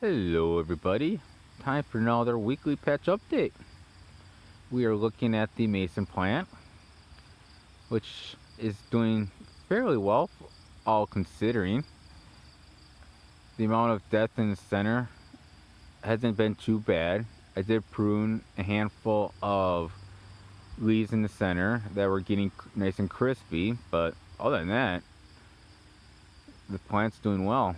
Hello everybody, time for another weekly patch update. We are looking at the mason plant, which is doing fairly well, all considering. The amount of depth in the center hasn't been too bad. I did prune a handful of leaves in the center that were getting nice and crispy, but other than that, the plant's doing well.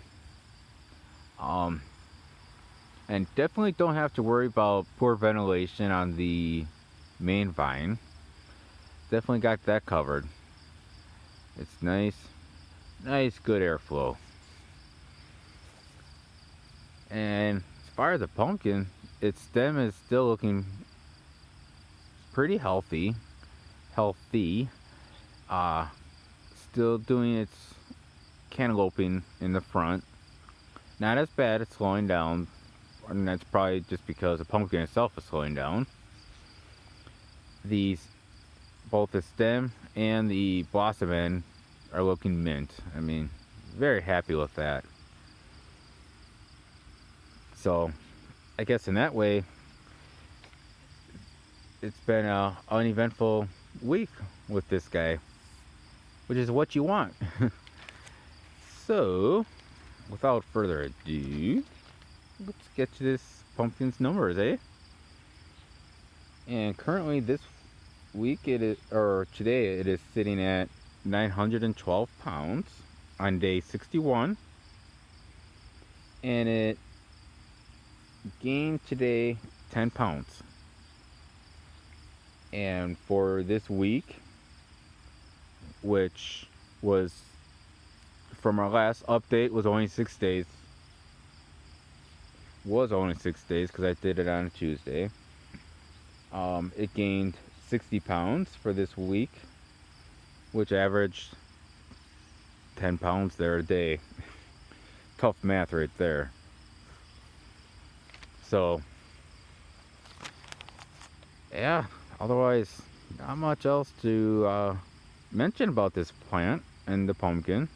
And definitely don't have to worry about poor ventilation on the main vine. Definitely got that covered. It's nice, good airflow. And as far as the pumpkin, its stem is still looking pretty healthy. Still doing its cantalouping in the front. Not as bad at slowing down, and that's probably just because the pumpkin itself is slowing down. Both the stem and the blossom end are looking mint. I mean, very happy with that. So, I guess in that way, it's been an uneventful week with this guy, which is what you want. So, without further ado, let's get to this pumpkin's numbers, eh? And currently this week today it is sitting at 912 pounds on day 61. And it gained today 10 pounds. And for this week, which was from our last update, was only 6 days. Was only 6 days because I did it on a Tuesday. It gained 60 pounds for this week, which averaged 10 pounds there a day. Tough math right there. So, yeah, otherwise, not much else to mention about this plant and the pumpkin.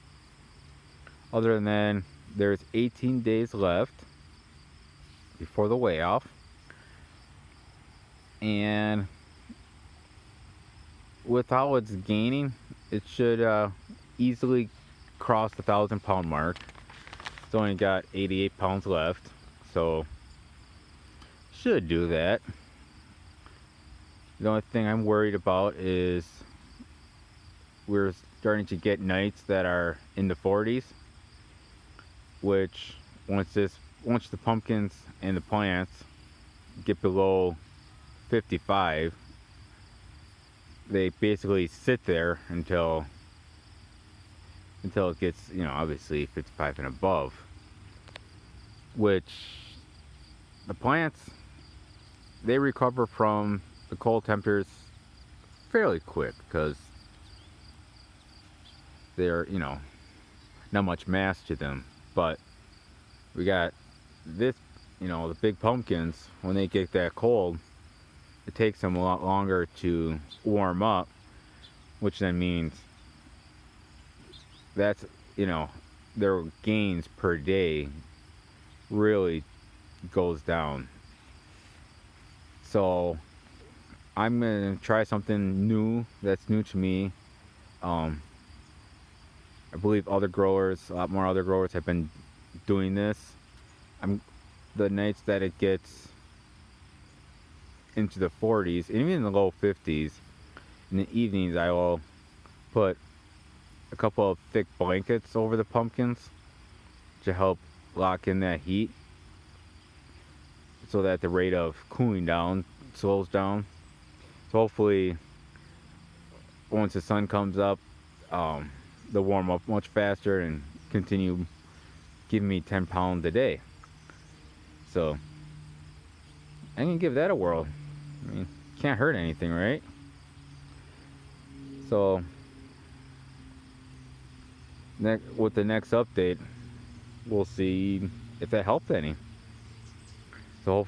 Other than there's 18 days left before the weigh off. And with how it's gaining, it should easily cross the 1,000-pound mark. It's only got 88 pounds left, so should do that. The only thing I'm worried about is we're starting to get nights that are in the 40s, which once the pumpkins and the plants get below 55, they basically sit there until it gets, obviously 55 and above, which the plants, they recover from the cold temperatures fairly quick because they're, not much mass to them. But we got this, the big pumpkins, when they get that cold, it takes them a lot longer to warm up, which then means that's, their gains per day really goes down. So I'm gonna try something new that's new to me. I believe a lot more other growers have been doing this. The nights that it gets into the 40s, and even in the low 50s, in the evenings I will put a couple of thick blankets over the pumpkins to help lock in that heat so that the rate of cooling down slows down. So hopefully once the sun comes up, they'll warm up much faster and continue giving me 10 pounds a day. So I can give that a whirl. I mean, can't hurt anything, right? So with the next update, we'll see if that helped any. So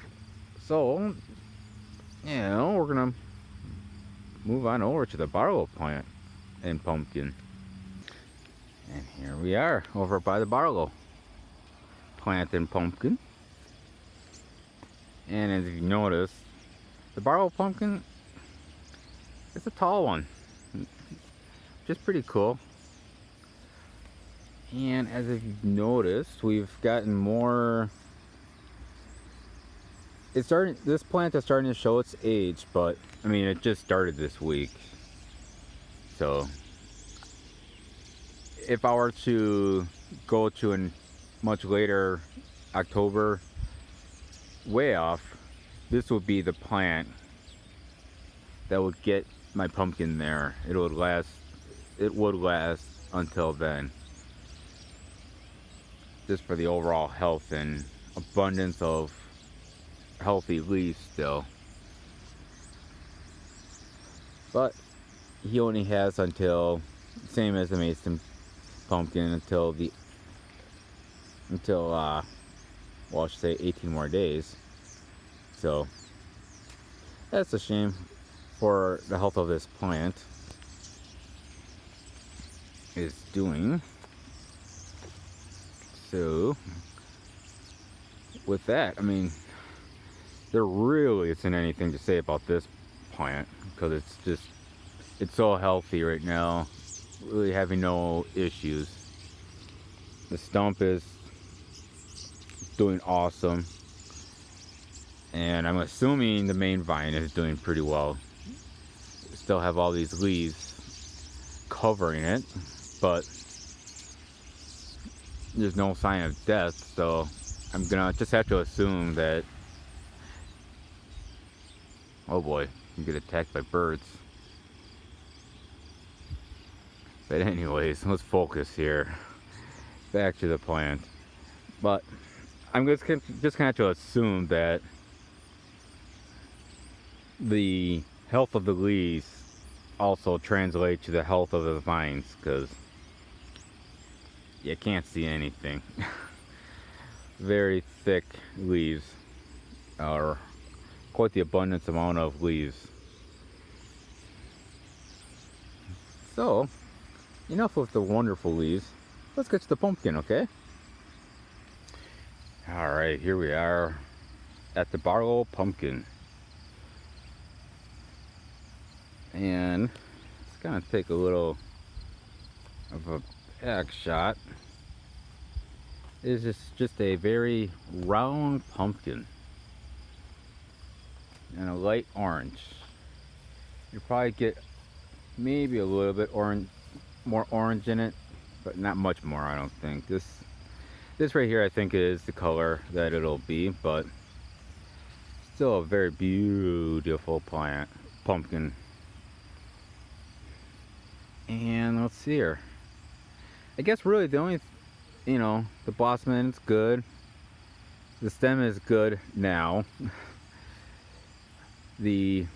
we're gonna move on over to the Barlow plant and pumpkin. And here we are over by the Barlow plant and pumpkin. And as you notice, the Barlow pumpkin, it's a tall one, which is pretty cool. And as you've noticed, we've gotten more. This plant is starting to show its age, but I mean, it just started this week. So if I were to go to a much later October, way off, this would be the plant that would get my pumpkin there. It would last until then. Just for the overall health and abundance of healthy leaves still. But he only has until, same as the Mason pumpkin, until well, I should say 18 more days. So that's a shame for the health of this plant is doing. So with that, I mean, there really isn't anything to say about this plant because it's so healthy right now, really having no issues. The stump is doing awesome, and I'm assuming the main vine is doing pretty well. Still have all these leaves covering it, but there's no sign of death, so I'm gonna just have to assume that, oh boy, you get attacked by birds. But anyways, let's focus here. Back to the plant. But I'm just gonna have to assume that the health of the leaves also translate to the health of the vines, because you can't see anything. Very thick leaves, or quite the abundance amount of leaves. So, enough with the wonderful leaves. Let's get to the pumpkin, okay? Alright, here we are at the Barlow pumpkin. And it's gonna take a little of a back shot. It is just a very round pumpkin and a light orange. You probably get maybe a little bit more orange in it, but not much more, I don't think. This right here, I think, is the color that it'll be, but still a very beautiful pumpkin. And let's see here. I guess really the only, the blossoming is good. The stem is good now. The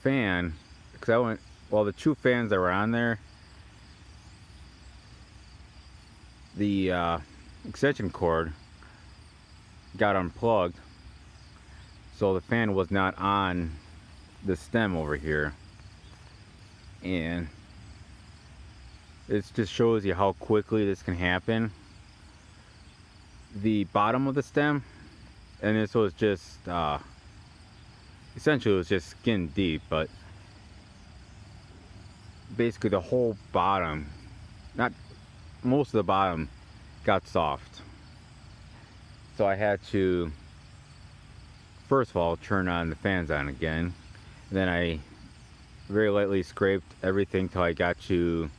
fan, because the two fans that were on there, the extension cord got unplugged, so the fan was not on the stem over here, and it just shows you how quickly this can happen. The bottom of the stem, and this was just essentially it was just skin deep, but basically the whole bottom, not most of the bottom, got soft. So I had to first of all turn on the fans on again. Then I very lightly scraped everything till I got to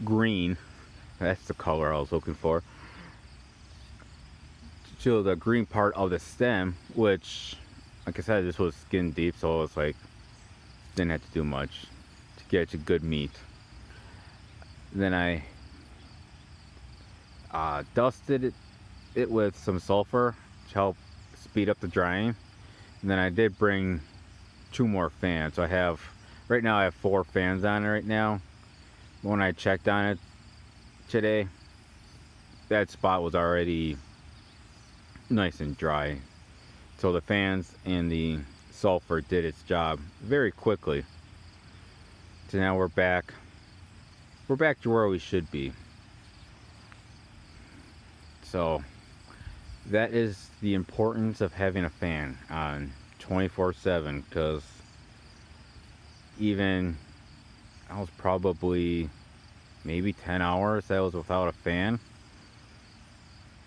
green. That's the color I was looking for. To the green part of the stem, which, like I said, this was skin deep, so it's like didn't have to do much to get you good meat. Then I dusted it with some sulfur to help speed up the drying. And then I did bring 2 more fans. So right now I have 4 fans on it right now. When I checked on it today, that spot was already nice and dry. So the fans and the sulfur did its job very quickly. So now we're back to where we should be. So that is the importance of having a fan on 24/7, because even I was probably maybe 10 hours I was without a fan,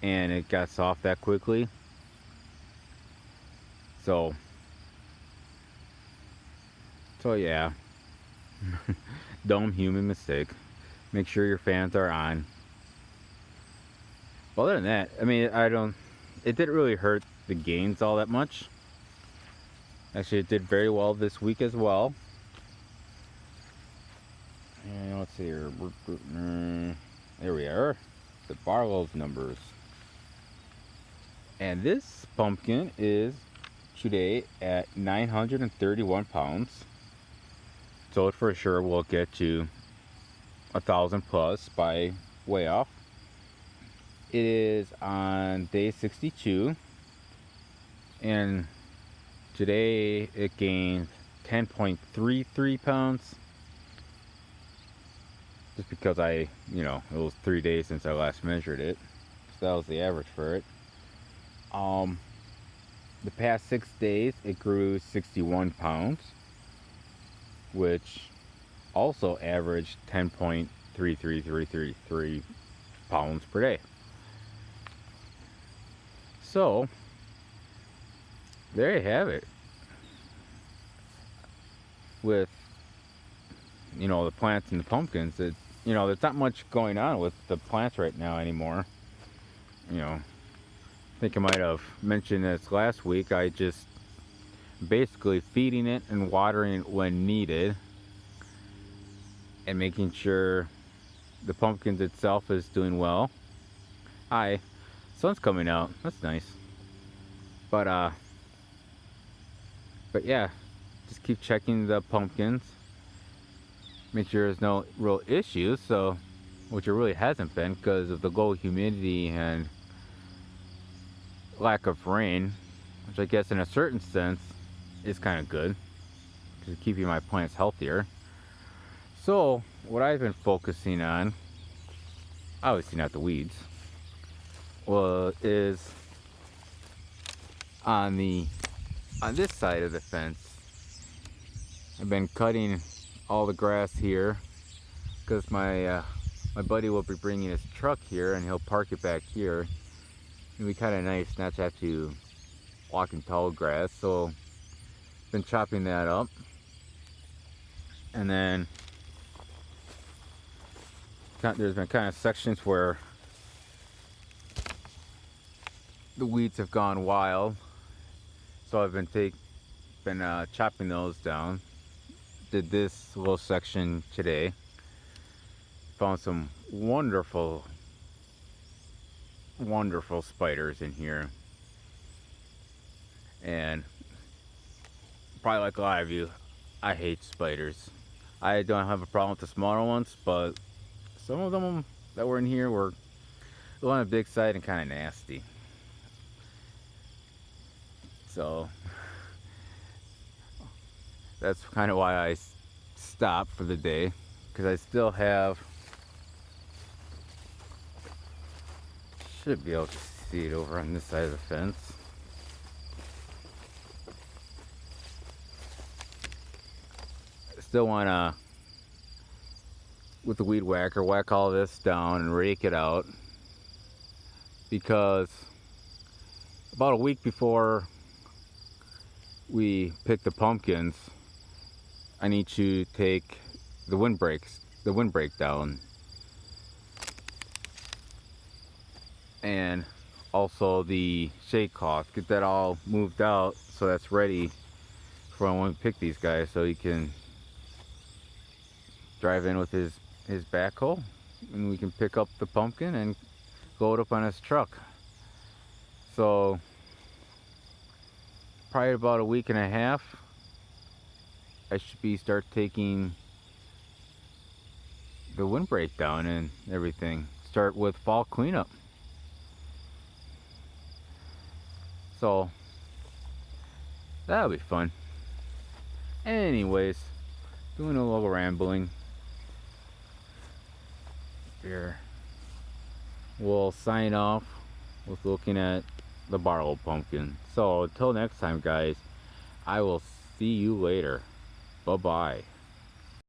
and it got soft that quickly. So yeah, dumb human mistake. Make sure your fans are on. Other than that, I mean, it didn't really hurt the gains all that much. Actually, it did very well this week as well. And let's see here. There we are. The Barlow's numbers. And this pumpkin is today at 931 pounds. So it for sure will get to 1,000 plus by way off. It is on day 62. And today it gained 10.33 pounds. Just because it was 3 days since I last measured it. So that was the average for it. The past 6 days it grew 61 pounds, which also averaged 10.33333 pounds per day. So there you have it. With the plants and the pumpkins, there's not much going on with the plants right now anymore. I think I might have mentioned this last week. I just basically feeding it and watering it when needed, and making sure the pumpkins itself is doing well. Sun's coming out. That's nice. But yeah, just keep checking the pumpkins. Make sure there's no real issues, which there really hasn't been because of the low humidity and lack of rain, which I guess in a certain sense is kind of good because it's keeping my plants healthier. So what I've been focusing on, obviously not the weeds, is on this side of the fence. I've been cutting all the grass here because my buddy will be bringing his truck here and he'll park it back here. It'll be kind of nice not to have to walk in tall grass, so been chopping that up. And then there's been kind of sections where the weeds have gone wild, so I've been chopping those down. Did this little section today. Found some wonderful spiders in here, and probably like a lot of you, I hate spiders. I don't have a problem with the smaller ones, but some of them that were in here were on the big side and kind of nasty. So that's kind of why I stopped for the day, because I still should be able to see it over on this side of the fence. I still want to, with the weed whacker, whack all this down and rake it out, because about a week before we pick the pumpkins, I need to take the windbreak down, and also the shade cloth, get that all moved out so that's ready for when we pick these guys, so he can drive in with his backhoe and we can pick up the pumpkin and load up on his truck. So probably about a week and a half I should start taking the windbreak down and everything. Start with fall cleanup. So that'll be fun. Anyways, doing a little rambling here. We'll sign off with looking at the Barlow pumpkin. So until next time, guys, I will see you later. Bye bye.